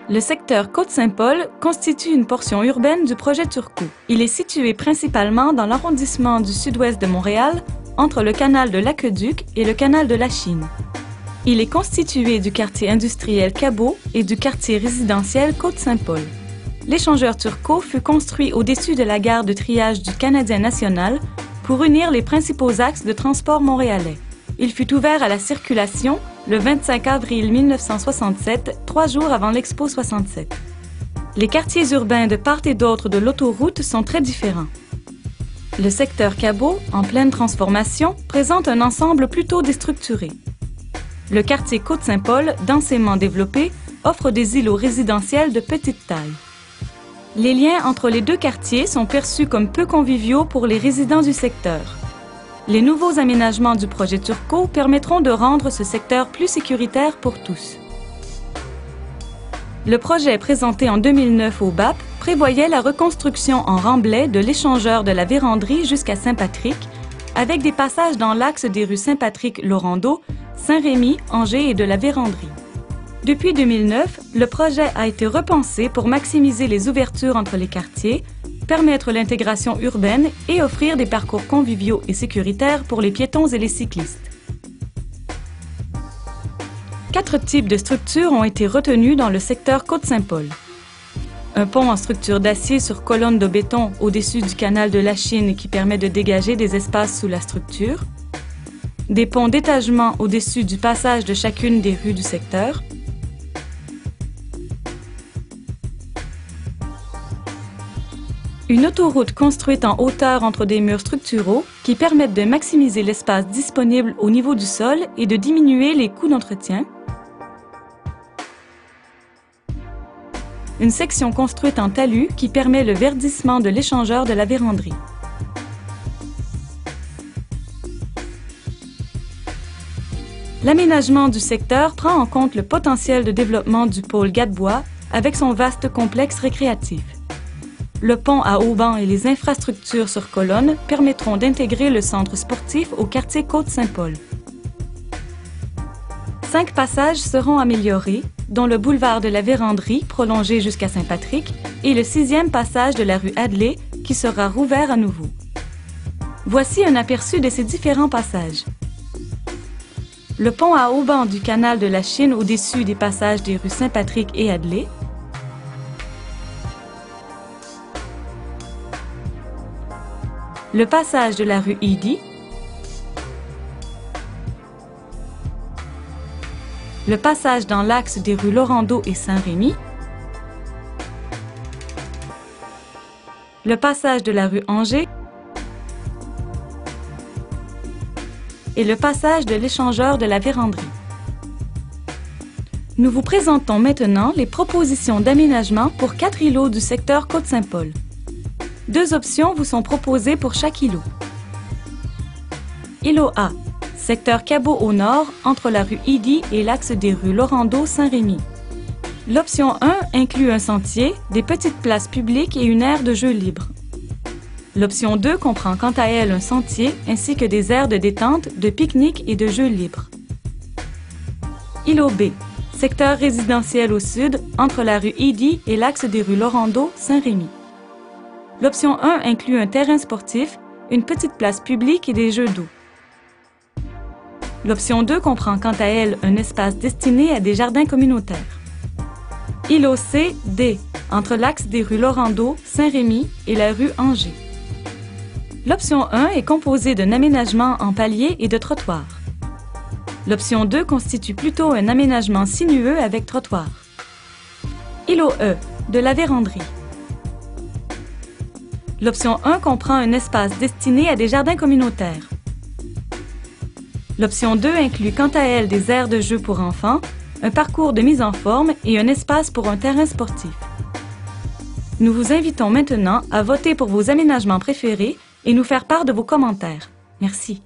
Le secteur Côte-Saint-Paul constitue une portion urbaine du projet Turcot. Il est situé principalement dans l'arrondissement du sud-ouest de Montréal, entre le canal de l'Aqueduc et le canal de la Chine. Il est constitué du quartier industriel Cabot et du quartier résidentiel Côte-Saint-Paul. L'échangeur Turcot fut construit au-dessus de la gare de triage du Canadien national pour unir les principaux axes de transport montréalais. Il fut ouvert à la circulation le 25 avril 1967, 3 jours avant l'Expo 67. Les quartiers urbains de part et d'autre de l'autoroute sont très différents. Le secteur Cabot, en pleine transformation, présente un ensemble plutôt déstructuré. Le quartier Côte-Saint-Paul, densément développé, offre des îlots résidentiels de petite taille. Les liens entre les deux quartiers sont perçus comme peu conviviaux pour les résidents du secteur. Les nouveaux aménagements du projet Turcot permettront de rendre ce secteur plus sécuritaire pour tous. Le projet présenté en 2009 au BAP prévoyait la reconstruction en remblai de l'échangeur de la Vérandrie jusqu'à Saint-Patrick, avec des passages dans l'axe des rues Saint-Patrick-Laurendeau, Saint-Rémy, Angers et de la Vérandrie. Depuis 2009, le projet a été repensé pour maximiser les ouvertures entre les quartiers, permettre l'intégration urbaine et offrir des parcours conviviaux et sécuritaires pour les piétons et les cyclistes. 4 types de structures ont été retenus dans le secteur Côte-Saint-Paul. Un pont en structure d'acier sur colonne de béton au-dessus du canal de la Chine qui permet de dégager des espaces sous la structure. Des ponts d'étagement au-dessus du passage de chacune des rues du secteur. Une autoroute construite en hauteur entre des murs structuraux qui permettent de maximiser l'espace disponible au niveau du sol et de diminuer les coûts d'entretien. Une section construite en talus qui permet le verdissement de l'échangeur de la Vérandrie. L'aménagement du secteur prend en compte le potentiel de développement du pôle Gadebois avec son vaste complexe récréatif. Le pont à haubans et les infrastructures sur colonnes permettront d'intégrer le centre sportif au quartier Côte-Saint-Paul. 5 passages seront améliorés, dont le boulevard de la Vérandrie, prolongé jusqu'à Saint-Patrick, et le 6e passage de la rue Adlai, qui sera rouvert à nouveau. Voici un aperçu de ces différents passages. Le pont à haubans du canal de la Chine au-dessus des passages des rues Saint-Patrick et Adlai. Le passage de la rue Eddy, le passage dans l'axe des rues Laurendeau et Saint-Rémy, le passage de la rue Angers et le passage de l'échangeur de la Vérandrie. Nous vous présentons maintenant les propositions d'aménagement pour 4 îlots du secteur Côte-Saint-Paul. 2 options vous sont proposées pour chaque îlot. Îlot A, secteur Cabot au nord, entre la rue Eddy et l'axe des rues Laurendeau-Saint-Rémy. L'option 1 inclut un sentier, des petites places publiques et une aire de jeux libres. L'option 2 comprend quant à elle un sentier ainsi que des aires de détente, de pique-nique et de jeux libres. Îlot B, secteur résidentiel au sud, entre la rue Eddy et l'axe des rues Laurendeau-Saint-Rémy. L'option 1 inclut un terrain sportif, une petite place publique et des jeux d'eau. L'option 2 comprend quant à elle un espace destiné à des jardins communautaires. Îlot C, D, entre l'axe des rues Laurendeau, Saint-Rémy et la rue Angers. L'option 1 est composée d'un aménagement en palier et de trottoir. L'option 2 constitue plutôt un aménagement sinueux avec trottoir. Îlot E, de la Vérandrie. L'option 1 comprend un espace destiné à des jardins communautaires. L'option 2 inclut quant à elle des aires de jeux pour enfants, un parcours de mise en forme et un espace pour un terrain sportif. Nous vous invitons maintenant à voter pour vos aménagements préférés et nous faire part de vos commentaires. Merci.